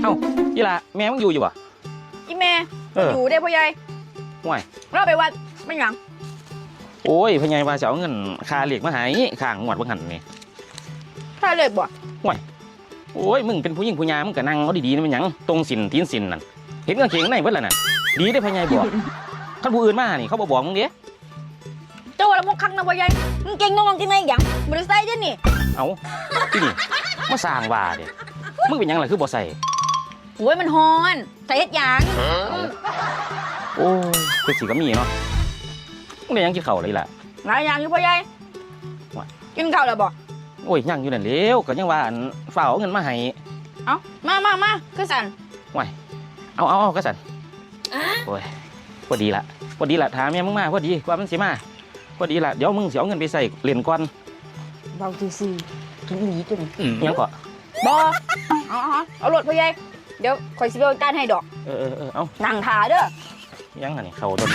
าอีหล่ะแม่มึงอยู่บ่อีแม่อยู่ได้พ่อใหญ่ห่วยเราไปวัดไม่หยังโอ้ยพ่อใหญ่ว่าจะเอาเงินค่าเลี้ยงมาให้ข้างงวดบ่หันนี่ถ้าเลยบ่ห่วยโอ้ยมึงเป็นผู้หญิงผู้หญิงมึงก็นั่งเอาดีๆนี่มันหยังตรงสินตีนสินนั่นเห็นกางเกงในเบิดแล้วนั่นดีได้พ่อใหญ่บอกคันผู้อื่นมานี่เขาบ่บอกมึงเด้เจ้าละมกคักนะพ่อใหญ่มึงเก่งน้องจริงไหมหยังบ่ได้ใส่เด้นี่เอาที่นี่มาสร้างว่าเด้มึงเป็นหยังล่ะคือบ่ใส่โอ้ยมันฮ้อนใส่เฮ็ดหยังโอ้ยคือสิก็มีเนาะมึงได้ยังกินข้าวเลยล่ะหลายอย่างอยู่พ่อใหญ่กินข้าวแล้วบ่โอ้ยยังอยู่นั่นแล้วก็ยังว่าฝ้าเอาเงินมาให้เอามาคือสั่นห่วยเอาก็สั่นโอ้ยพอดีละถามแม่มึงมาพอดีกว่ามันสิมาพอดีละเดี๋ยวมึงสิเอาเงินไปใส่เหรียญก่อนเบาซื่อกินอีหลีจนยังก็บ่เอารถพ่อใหญ่เดี๋ยวข่อยสิไปเอาจานให้ดอกเอานั่งท่าเด้อยังอันนี้เข้าต้น